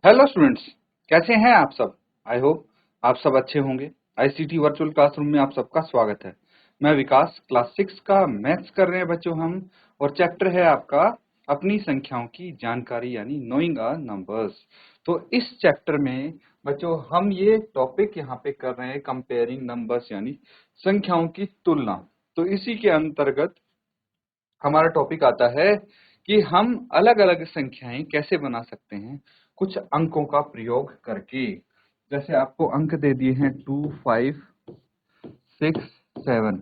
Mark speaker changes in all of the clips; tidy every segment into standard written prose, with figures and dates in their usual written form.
Speaker 1: Hello students, कैसे हैं आप सब। आई होप आप सब अच्छे होंगे। आईसीटी वर्चुअल क्लासरूम में आप सबका स्वागत है। मैं विकास, क्लास 6 का मैथ्स कर रहे हैं बच्चों हम। और चैप्टर है आपका अपनी संख्याओं की जानकारी यानी नोइंग अ नंबर्स। तो इस चैप्टर में बच्चों हम ये टॉपिक यहाँ पे कर रहे हैं कंपेयरिंग नंबर्स यानी संख्याओं की तुलना। तो इसी के अंतर्गत हमारा टॉपिक आता है कि हम अलग अलग संख्याएं कैसे बना सकते हैं कुछ अंकों का प्रयोग करके। जैसे आपको अंक दे दिए हैं 2, 5, 6, 7।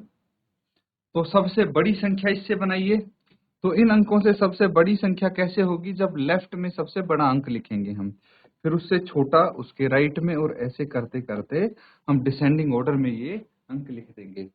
Speaker 1: तो सबसे बड़ी संख्या इससे बनाइए। तो इन अंकों से सबसे बड़ी संख्या कैसे होगी, जब लेफ्ट में सबसे बड़ा अंक लिखेंगे हम, फिर उससे छोटा उसके राइट में, और ऐसे करते करते हम डिसेंडिंग ऑर्डर में ये अंक लिख देंगे।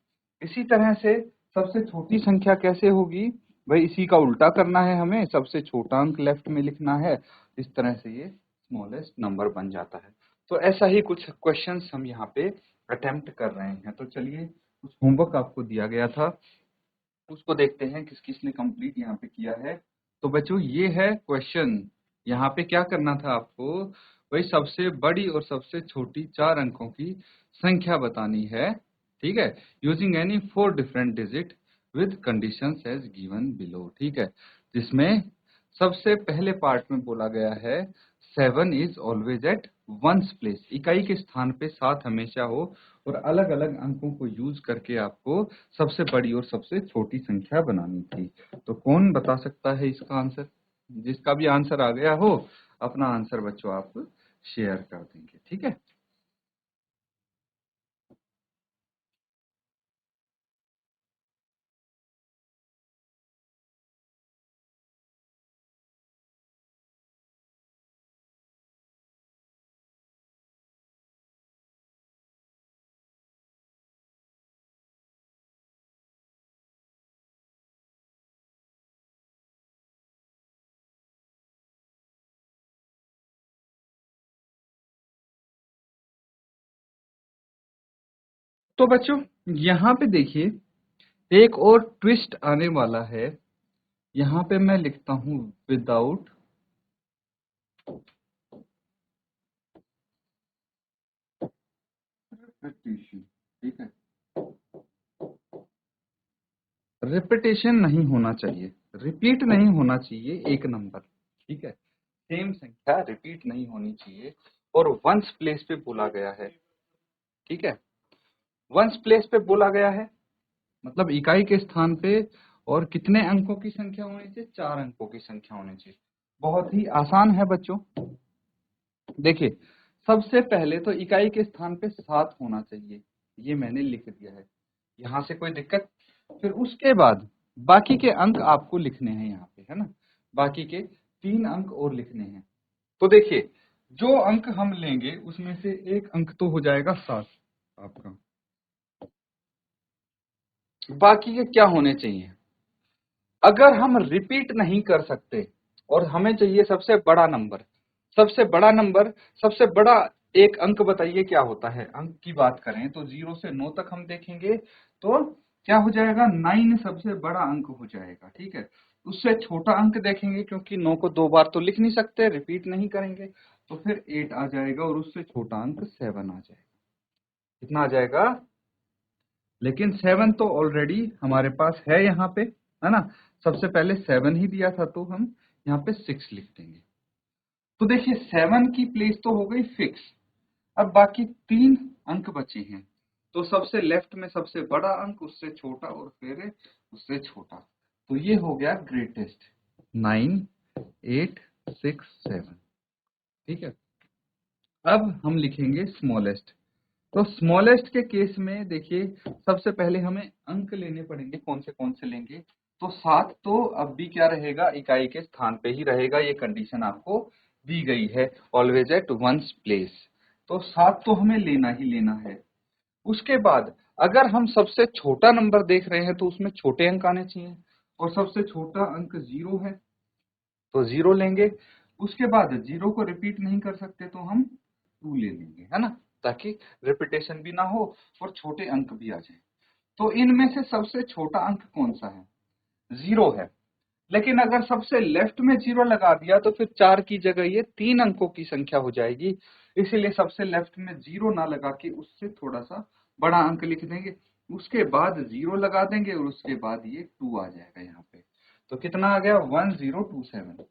Speaker 1: इसी तरह से सबसे छोटी संख्या कैसे होगी, भाई इसी का उल्टा करना है हमें, सबसे छोटा अंक लेफ्ट में लिखना है। इस तरह से ये स्मॉलेस्ट नंबर बन जाता है। तो ऐसा ही कुछ क्वेश्चंस हम यहाँ पे अटेम्प्ट कर रहे हैं। तो चलिए, कुछ होमवर्क आपको दिया गया था, उसको देखते हैं किस किसने कंप्लीट यहाँ पे किया है। तो बच्चों ये है क्वेश्चन। यहाँ पे क्या करना था आपको, भाई सबसे बड़ी और सबसे छोटी 4 अंकों की संख्या बतानी है। ठीक है, using any 4 different digit with conditions as given below. ठीक है, जिसमें सबसे पहले पार्ट में बोला गया है 7 is always at ones place, इकाई के स्थान पे 7 हमेशा हो। और अलग अलग अंकों को यूज करके आपको सबसे बड़ी और सबसे छोटी संख्या बनानी थी। तो कौन बता सकता है इसका आंसर। जिसका भी आंसर आ गया हो अपना आंसर बच्चों आप शेयर कर देंगे। ठीक है, तो बच्चों यहाँ पे देखिए एक और ट्विस्ट आने वाला है। यहाँ पे मैं लिखता हूं विदाउट रिपीटिशन। ठीक है, रिपीटेशन नहीं होना चाहिए, रिपीट नहीं होना चाहिए एक नंबर। ठीक है, सेम संख्या रिपीट नहीं होनी चाहिए। और वंस प्लेस पे बोला गया है। ठीक है, वंस प्लेस पे बोला गया है मतलब इकाई के स्थान पे। और कितने अंकों की संख्या होनी चाहिए, 4 अंकों की संख्या होनी चाहिए। बहुत ही आसान है बच्चों। देखिए, सबसे पहले तो इकाई के स्थान पे 7 होना चाहिए, ये मैंने लिख दिया है, यहां से कोई दिक्कत। फिर उसके बाद बाकी के अंक आपको लिखने हैं यहाँ पे, है ना। बाकी के 3 अंक और लिखने हैं। तो देखिए, जो अंक हम लेंगे उसमें से एक अंक तो हो जाएगा 7 आपका। बाकी के क्या होने चाहिए, अगर हम रिपीट नहीं कर सकते और हमें चाहिए सबसे बड़ा नंबर। सबसे बड़ा नंबर, सबसे बड़ा एक अंक बताइए क्या होता है। अंक की बात करें तो 0 से 9 तक हम देखेंगे तो क्या हो जाएगा, 9 सबसे बड़ा अंक हो जाएगा। ठीक है, उससे छोटा अंक देखेंगे क्योंकि 9 को 2 बार तो लिख नहीं सकते, रिपीट नहीं करेंगे, तो फिर 8 आ जाएगा और उससे छोटा अंक 7 आ जाएगा। कितना आ जाएगा, लेकिन 7 तो ऑलरेडी हमारे पास है यहाँ पे, है ना। सबसे पहले 7 ही दिया था तो हम यहाँ पे 6 लिख देंगे। तो देखिए 7 की प्लेस तो हो गई फिक्स। अब बाकी 3 अंक बचे हैं। तो सबसे लेफ्ट में सबसे बड़ा अंक, उससे छोटा और फिर उससे छोटा। तो ये हो गया ग्रेटेस्ट, 9, 8, 6, 7। ठीक है, अब हम लिखेंगे स्मॉलेस्ट। तो स्मॉलेस्ट के केस में देखिए, सबसे पहले हमें अंक लेने पड़ेंगे। कौन से लेंगे, तो 7 तो अब भी क्या रहेगा, इकाई के स्थान पे ही रहेगा। ये कंडीशन आपको दी गई है, ऑलवेज एट वंस प्लेस। तो 7 तो हमें लेना ही लेना है। उसके बाद अगर हम सबसे छोटा नंबर देख रहे हैं तो उसमें छोटे अंक आने चाहिए, और सबसे छोटा अंक 0 है तो 0 लेंगे। उसके बाद 0 को रिपीट नहीं कर सकते तो हम 2 ले लेंगे, है ना, ताकि रिपीटेशन भी ना हो और छोटे अंक भी आ जाए। तो इनमें से सबसे छोटा अंक कौन सा है, 0 है। लेकिन अगर सबसे लेफ्ट में 0 लगा दिया तो फिर 4 की जगह ये 3 अंकों की संख्या हो जाएगी। इसीलिए सबसे लेफ्ट में 0 ना लगा के उससे थोड़ा सा बड़ा अंक लिख देंगे, उसके बाद 0 लगा देंगे और उसके बाद ये 2 आ जाएगा यहाँ पे। तो कितना आ गया 1027।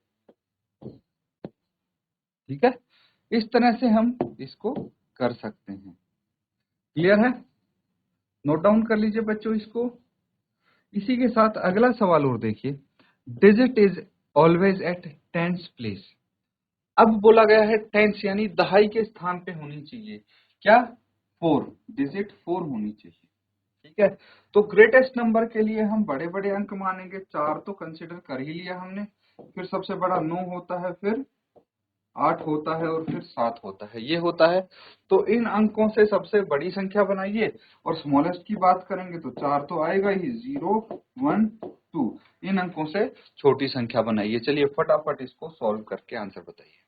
Speaker 1: ठीक है, इस तरह से हम इसको कर सकते हैं। क्लियर है? नोट डाउन कर लीजिए बच्चों इसको। इसी के साथ अगला सवाल और देखिए, digit is always at tens place. अब बोला गया है टेंस यानी दहाई के स्थान पे होनी चाहिए। क्या? 4, डिजिट 4 होनी चाहिए। ठीक है, तो ग्रेटेस्ट नंबर के लिए हम बड़े बड़े अंक मानेंगे। 4 तो कंसिडर कर ही लिया हमने, फिर सबसे बड़ा 9 होता है, फिर 8 होता है और फिर 7 होता है, ये होता है। तो इन अंकों से सबसे बड़ी संख्या बनाइए और स्मॉलेस्ट की बात करेंगे तो 4 तो आएगा ही, 0 1 2। इन अंकों से छोटी संख्या बनाइए। चलिए फटाफट इसको सॉल्व करके आंसर बताइए।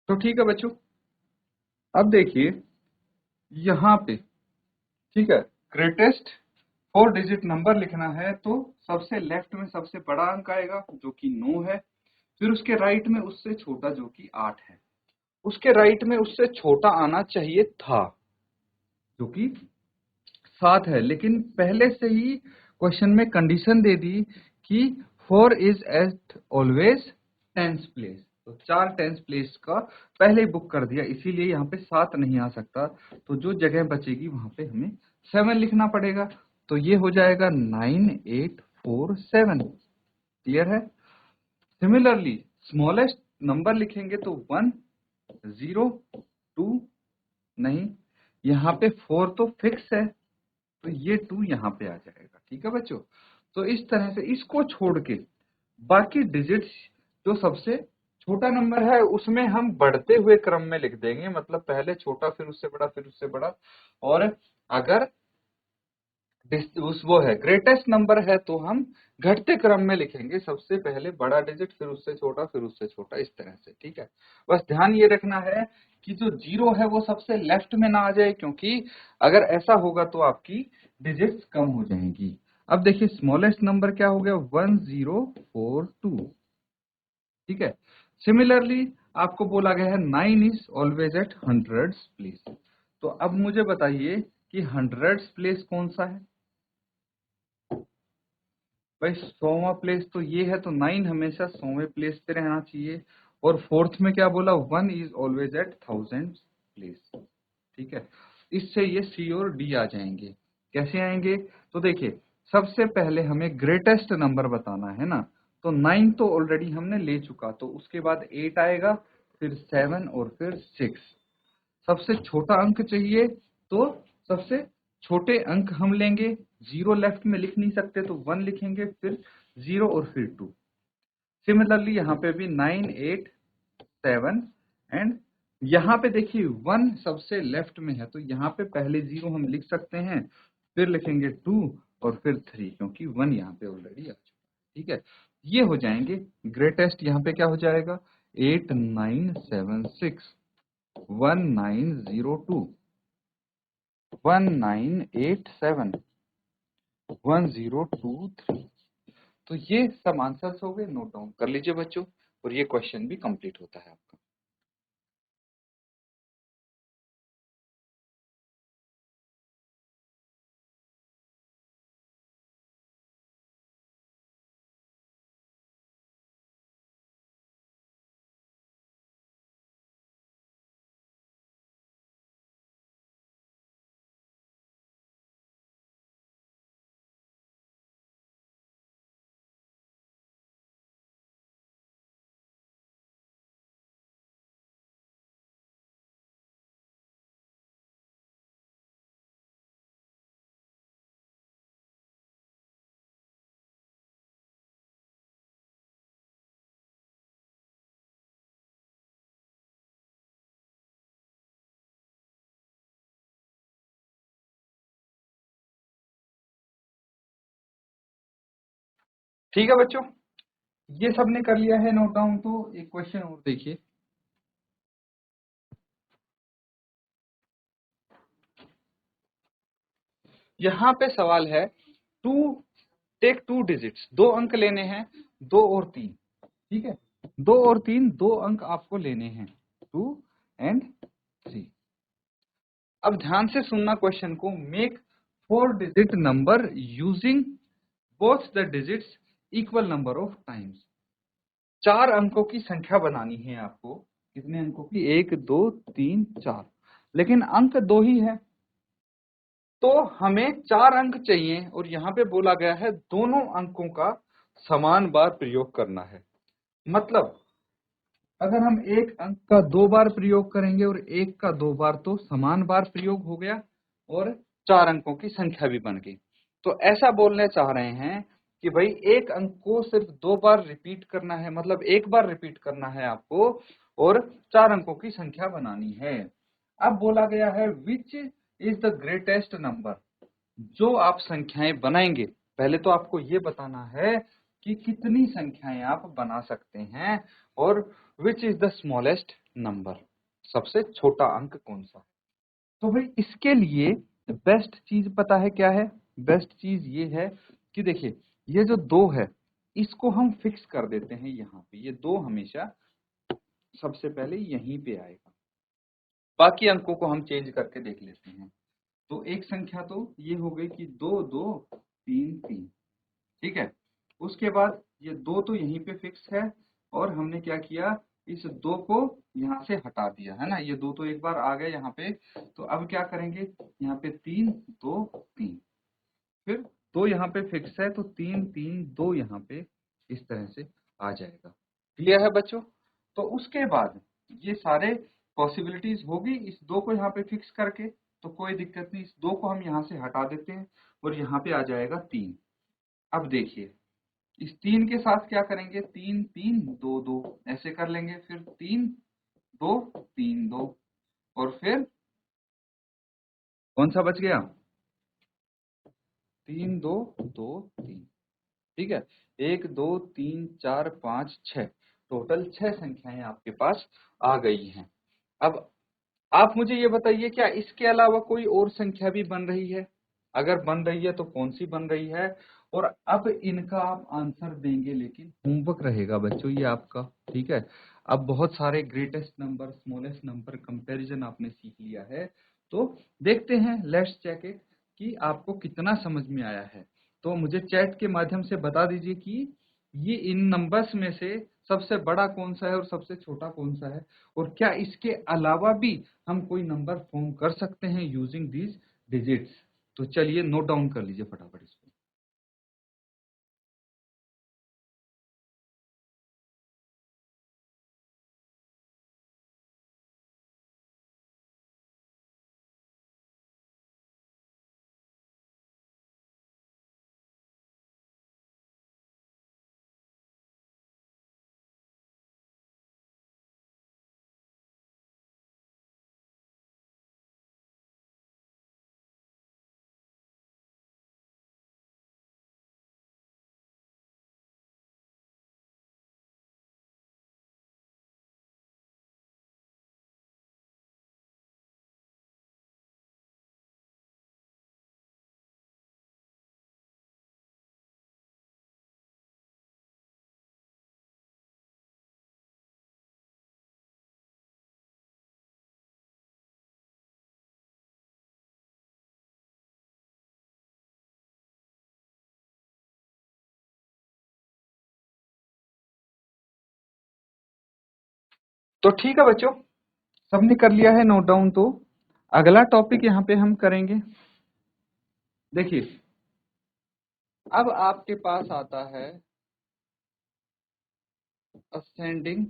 Speaker 1: तो ठीक है बच्चों, अब देखिए यहाँ पे, ठीक है, ग्रेटेस्ट 4 डिजिट नंबर लिखना है तो सबसे लेफ्ट में सबसे बड़ा अंक आएगा जो कि 9 है, फिर उसके राइट में उससे छोटा जो कि 8 है, उसके राइट में उससे छोटा आना चाहिए था जो कि 7 है, लेकिन पहले से ही क्वेश्चन में कंडीशन दे दी कि 4 is eight always tens place, तो 4 टेंस प्लेस का पहले ही बुक कर दिया, इसीलिए यहाँ पे 7 नहीं आ सकता। तो जो जगह बचेगी वहां पे हमें 7 लिखना पड़ेगा, तो ये हो जाएगा 9847। क्लियर है? सिमिलरली स्मॉलेस्ट नंबर लिखेंगे तो 1 0 2, नहीं, यहाँ पे 4 तो फिक्स है तो ये 2 यहाँ पे आ जाएगा। ठीक है बच्चों, तो इस तरह से इसको छोड़ के बाकी डिजिट्स जो सबसे छोटा नंबर है उसमें हम बढ़ते हुए क्रम में लिख देंगे, मतलब पहले छोटा फिर उससे बड़ा फिर उससे बड़ा। और अगर उस वो है ग्रेटेस्ट नंबर है तो हम घटते क्रम में लिखेंगे, सबसे पहले बड़ा डिजिट फिर उससे छोटा फिर उससे छोटा, इस तरह से। ठीक है, बस ध्यान ये रखना है कि जो 0 है वो सबसे लेफ्ट में ना आ जाए, क्योंकि अगर ऐसा होगा तो आपकी डिजिट्स कम हो जाएंगी। अब देखिए स्मॉलेस्ट नंबर क्या हो गया 1042। ठीक है, सिमिलरली आपको बोला गया है 9 is always at hundreds place. तो अब मुझे बताइए कि हंड्रेड्स प्लेस कौन सा है? भाई 100वां प्लेस तो ये है, तो 9 हमेशा 100वें प्लेस पे रहना चाहिए। और फोर्थ में क्या बोला 1 is always at thousand place. ठीक है, इससे ये सी और डी आ जाएंगे। कैसे आएंगे? तो देखिए सबसे पहले हमें ग्रेटेस्ट नंबर बताना है ना, तो 9 तो ऑलरेडी हमने ले चुका, तो उसके बाद 8 आएगा, फिर 7 और फिर 6। सबसे छोटा अंक चाहिए तो सबसे छोटे अंक हम लेंगे, 0 लेफ्ट में लिख नहीं सकते तो 1 लिखेंगे, फिर 0 और फिर 2। सिमिलरली यहाँ पे भी 9 8 7 एंड यहाँ पे देखिए 1 सबसे लेफ्ट में है तो यहाँ पे पहले 0 हम लिख सकते हैं, फिर लिखेंगे 2 और फिर 3, क्योंकि 1 यहाँ पे ऑलरेडी आ चुका है। ठीक है, ये हो जाएंगे ग्रेटेस्ट। यहाँ पे क्या हो जाएगा 8976 1902 1987 1023। तो ये सब आंसर्स हो गए, नोट डाउन कर लीजिए बच्चों, और ये क्वेश्चन भी कंप्लीट होता है आपका। ठीक है बच्चों, ये सबने कर लिया है नोट डाउन। तो एक क्वेश्चन और देखिए, यहाँ पे सवाल है टू टेक 2 डिजिट्स, 2 अंक लेने हैं, 2 और 3। ठीक है, 2 और 3, 2 अंक आपको लेने हैं, 2 एंड 3। अब ध्यान से सुनना क्वेश्चन को। Make 4 digit number using both the digits equal number of times. 4 अंकों की संख्या बनानी है आपको। कितने अंकों की? 1 2 3 4, लेकिन अंक 2 ही है, तो हमें 4 अंक चाहिए। और यहाँ पे बोला गया है दोनों अंकों का समान बार प्रयोग करना है। मतलब अगर हम एक अंक का 2 बार प्रयोग करेंगे और एक का 2 बार, तो समान बार प्रयोग हो गया और 4 अंकों की संख्या भी बन गई। तो ऐसा बोलने चाह रहे हैं कि भाई एक अंक को सिर्फ 2 बार रिपीट करना है, मतलब एक बार रिपीट करना है आपको और 4 अंकों की संख्या बनानी है। अब बोला गया है which is the greatest number. जो आप संख्याएं बनाएंगे, पहले तो आपको ये बताना है कि कितनी संख्याएं आप बना सकते हैं, और which is the smallest number, सबसे छोटा अंक कौन सा है। तो भाई इसके लिए बेस्ट चीज पता है क्या है? बेस्ट चीज ये है कि देखिए, ये जो 2 है इसको हम फिक्स कर देते हैं यहाँ पे। ये 2 हमेशा सबसे पहले यहीं पे आएगा, बाकी अंकों को हम चेंज करके देख लेते हैं। तो एक संख्या तो ये हो गई कि 2 2 3 3। ठीक है, उसके बाद ये 2 तो यहीं पे फिक्स है, और हमने क्या किया, इस 2 को यहाँ से हटा दिया है ना। ये 2 तो एक बार आ गए यहाँ पे, तो अब क्या करेंगे, यहाँ पे 3 2 3, फिर 2 यहाँ पे फिक्स है, तो 3 3 2 यहाँ पे इस तरह से आ जाएगा। क्लियर है बच्चों? तो उसके बाद ये सारे पॉसिबिलिटीज होगी इस 2 को यहाँ पे फिक्स करके, तो कोई दिक्कत नहीं, इस 2 को हम यहाँ से हटा देते हैं और यहाँ पे आ जाएगा 3। अब देखिए, इस 3 के साथ क्या करेंगे, 3 3 2 2 ऐसे कर लेंगे, फिर 3 2 3 2, और फिर कौन सा बच गया, 3 2 2 3। ठीक है, 1 2 3 4 5 6, टोटल 6 संख्याएं आपके पास आ गई हैं। अब आप मुझे ये बताइए, क्या इसके अलावा कोई और संख्या भी बन रही है? अगर बन रही है तो कौन सी बन रही है? और अब इनका आप आंसर देंगे, लेकिन होमवर्क रहेगा बच्चों ये आपका। ठीक है, अब बहुत सारे greatest number, smallest number comparison आपने सीख लिया है, तो देखते हैं, लेट्स चेक इट कि आपको कितना समझ में आया है। तो मुझे चैट के माध्यम से बता दीजिए कि ये इन नंबर्स में से सबसे बड़ा कौन सा है और सबसे छोटा कौन सा है, और क्या इसके अलावा भी हम कोई नंबर फॉर्म कर सकते हैं यूजिंग दीज डिजिट्स। तो चलिए नोट डाउन कर लीजिए फटाफट इसको। तो ठीक है बच्चों, सबने कर लिया है नोट डाउन। तो अगला टॉपिक यहाँ पे हम करेंगे। देखिए, अब आपके पास आता है असेंडिंग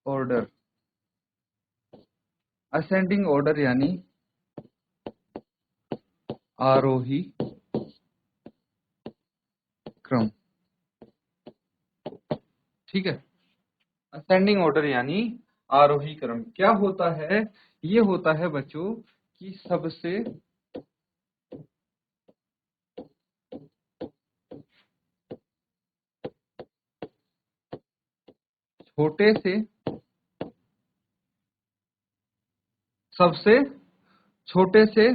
Speaker 1: ऑर्डर। असेंडिंग ऑर्डर यानी आरोही क्रम। ठीक है, असेंडिंग ऑर्डर यानी आरोही क्रम क्या होता है? ये होता है बच्चों कि सबसे छोटे से सबसे छोटे से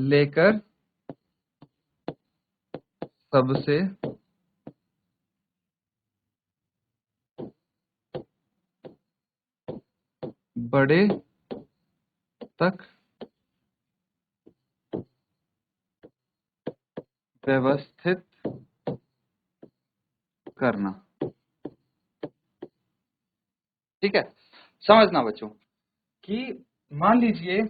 Speaker 1: लेकर सबसे बड़े तक व्यवस्थित करना। ठीक है, समझना बच्चों कि मान लीजिए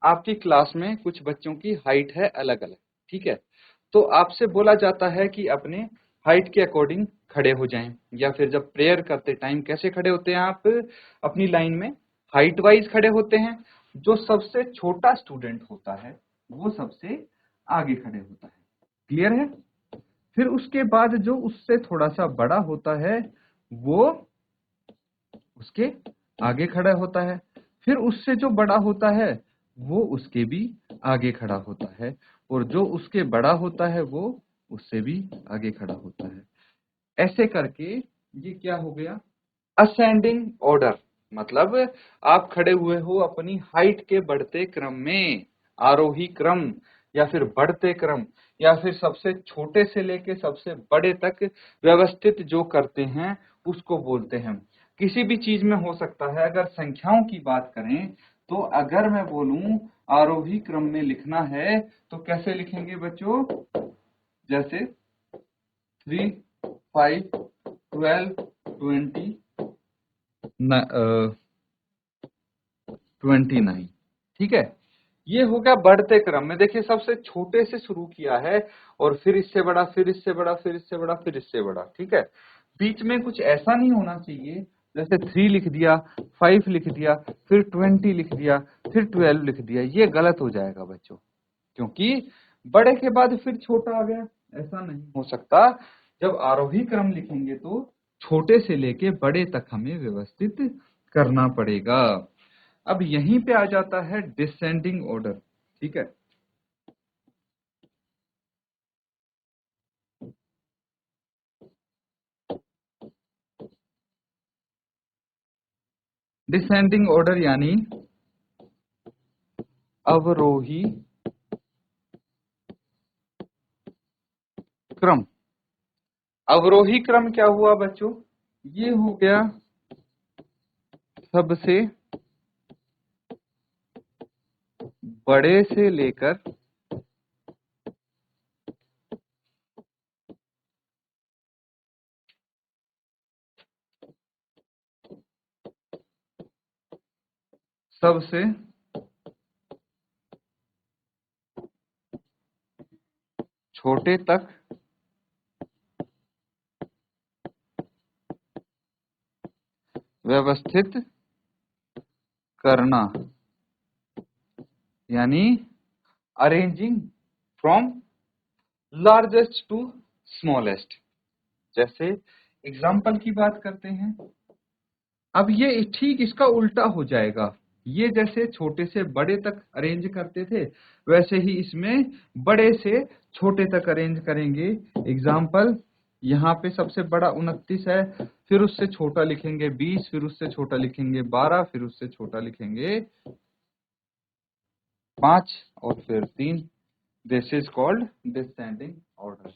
Speaker 1: आपकी क्लास में कुछ बच्चों की हाइट है अलग अलग। ठीक है, तो आपसे बोला जाता है कि अपने हाइट के अकॉर्डिंग खड़े हो जाएं, या फिर जब प्रेयर करते टाइम कैसे खड़े होते हैं आप अपनी लाइन में, हाइट वाइज खड़े होते हैं। जो सबसे छोटा स्टूडेंट होता है वो सबसे आगे खड़े होता है। क्लियर है? फिर उसके बाद जो उससे थोड़ा सा बड़ा होता है वो उसके आगे खड़ा होता है। फिर उससे जो बड़ा होता है वो उसके भी आगे खड़ा होता है, और जो उसके बड़ा होता है वो उससे भी आगे खड़ा होता है। ऐसे करके ये क्या हो गया, असेंडिंग ऑर्डर। मतलब आप खड़े हुए हो अपनी हाइट के बढ़ते क्रम में, आरोही क्रम या फिर बढ़ते क्रम, या फिर सबसे छोटे से लेके सबसे बड़े तक व्यवस्थित जो करते हैं उसको बोलते हैं। किसी भी चीज में हो सकता है। अगर संख्याओं की बात करें तो अगर मैं बोलूं आरोही क्रम में लिखना है तो कैसे लिखेंगे बच्चों, जैसे 3, 5, 12, 20, 29। ठीक है, ये हो गया बढ़ते क्रम में। देखिए सबसे छोटे से शुरू किया है और फिर इससे बड़ा, फिर इससे बड़ा, फिर इससे बड़ा, फिर इससे बड़ा। ठीक है, बीच में कुछ ऐसा नहीं होना चाहिए जैसे 3 लिख दिया, 5 लिख दिया, फिर 20 लिख दिया, फिर 12 लिख दिया। ये गलत हो जाएगा बच्चों, क्योंकि बड़े के बाद फिर छोटा आ गया, ऐसा नहीं हो सकता। जब आरोही क्रम लिखेंगे तो छोटे से लेके बड़े तक हमें व्यवस्थित करना पड़ेगा। अब यहीं पे आ जाता है डिसेंडिंग ऑर्डर। ठीक है, डिसेंडिंग ऑर्डर यानी अवरोही क्रम। अवरोही क्रम क्या हुआ बच्चों, ये हो गया सबसे बड़े से लेकर सबसे छोटे तक व्यवस्थित करना, यानी arranging from largest to smallest. जैसे एग्जाम्पल की बात करते हैं, अब ये ठीक इसका उल्टा हो जाएगा। ये जैसे छोटे से बड़े तक अरेंज करते थे वैसे ही इसमें बड़े से छोटे तक अरेंज करेंगे। एग्जाम्पल, यहाँ पे सबसे बड़ा 29 है, फिर उससे छोटा लिखेंगे 20, फिर उससे छोटा लिखेंगे 12, फिर उससे छोटा लिखेंगे 5 और फिर 3। This is called descending order.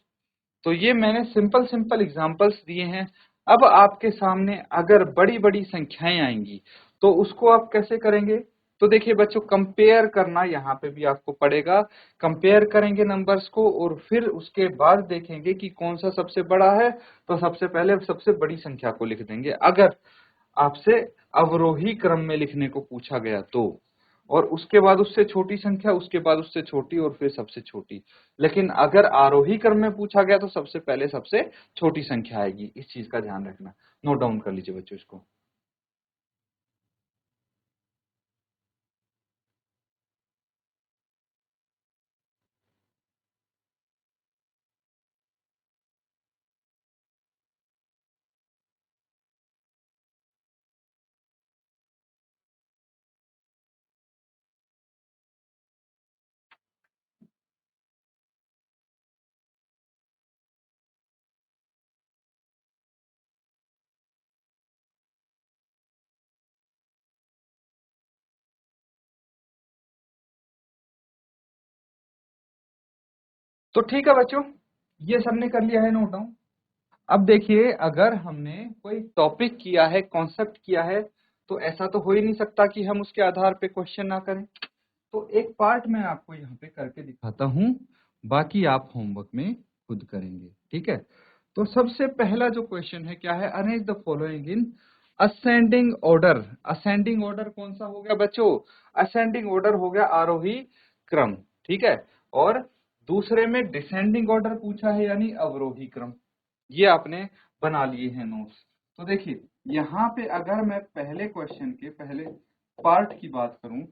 Speaker 1: तो ये मैंने सिंपल सिंपल एग्जांपल्स दिए हैं। अब आपके सामने अगर बड़ी बड़ी संख्याएं आएंगी तो उसको आप कैसे करेंगे। तो देखिए बच्चों, कंपेयर करना यहाँ पे भी आपको पड़ेगा। कंपेयर करेंगे नंबर्स को और फिर उसके बाद देखेंगे कि कौन सा सबसे बड़ा है, तो सबसे पहले सबसे बड़ी संख्या को लिख देंगे। अगर आपसे अवरोही क्रम में लिखने को पूछा गया तो, और उसके बाद उससे छोटी संख्या, उसके बाद उससे छोटी और फिर सबसे छोटी। लेकिन अगर आरोही क्रम में पूछा गया तो सबसे पहले सबसे छोटी संख्या आएगी। इस चीज का ध्यान रखना, नोट डाउन कर लीजिए बच्चों इसको। तो ठीक है बच्चों, ये सबने कर लिया है नोट डाउन। अब देखिए, अगर हमने कोई टॉपिक किया है, कॉन्सेप्ट किया है, तो ऐसा तो हो ही नहीं सकता कि हम उसके आधार पे क्वेश्चन ना करें। तो एक पार्ट मैं आपको यहाँ पे करके दिखाता हूँ, बाकी आप होमवर्क में खुद करेंगे, ठीक है। तो सबसे पहला जो क्वेश्चन है क्या है, arrange the following in ascending order. Ascending order कौन सा हो गया बच्चों, असेंडिंग ऑर्डर हो गया आरोही क्रम, ठीक है। और दूसरे में डिसेंडिंग ऑर्डर पूछा है, यानी अवरोही क्रम। ये आपने बना लिए हैं नोट्स। तो देखिए, यहाँ पे अगर मैं पहले क्वेश्चन के पहले पार्ट की बात करूं,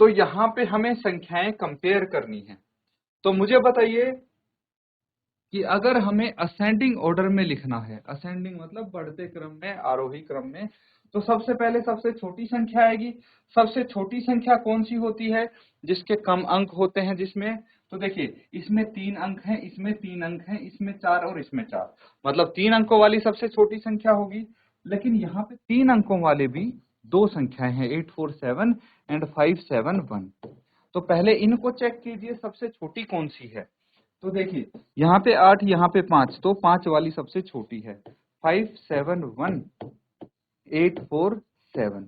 Speaker 1: तो यहाँ पे हमें संख्याएं कंपेयर करनी है। तो मुझे बताइए कि अगर हमें असेंडिंग ऑर्डर में लिखना है, असेंडिंग मतलब बढ़ते क्रम में, आरोही क्रम में, तो सबसे पहले सबसे छोटी संख्या आएगी। सबसे छोटी संख्या कौन सी होती है, जिसके कम अंक होते हैं जिसमें। तो देखिए, इसमें 3 अंक हैं, इसमें 3 अंक हैं, इसमें 4 और इसमें 4, मतलब 3 अंकों वाली सबसे छोटी संख्या होगी। लेकिन यहाँ पे 3 अंकों वाले भी दो संख्याएं हैं, 847 एंड 571। तो पहले इनको चेक कीजिए, सबसे छोटी कौन सी है। तो देखिए, यहाँ पे 8, यहाँ पे 5, तो 5 वाली सबसे छोटी है, 571 847,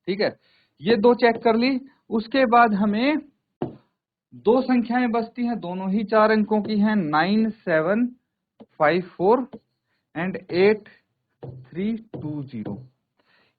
Speaker 1: ठीक है। ये दो चेक कर ली। उसके बाद हमें दो संख्याएं बचती हैं, दोनों ही 4 अंकों की हैं, 9754 एंड 8320।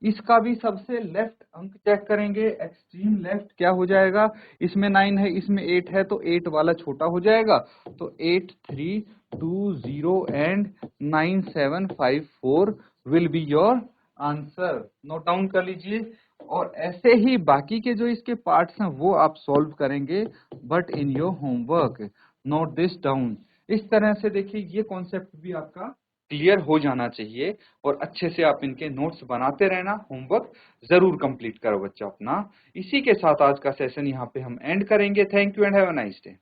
Speaker 1: इसका भी सबसे लेफ्ट अंक चेक करेंगे, एक्सट्रीम लेफ्ट क्या हो जाएगा, इसमें 9 है, इसमें 8 है, तो 8 वाला छोटा हो जाएगा, तो 8320 and 9754 will be your answer. Note down कर लीजिए। और ऐसे ही बाकी के जो इसके पार्ट्स हैं वो आप सॉल्व करेंगे, but in your homework. Note this down. इस तरह से देखिए, ये कॉन्सेप्ट भी आपका क्लियर हो जाना चाहिए, और अच्छे से आप इनके नोट्स बनाते रहना, होमवर्क जरूर कंप्लीट करो बच्चा अपना। इसी के साथ आज का सेशन यहाँ पे हम एंड करेंगे। Thank you and have a nice day.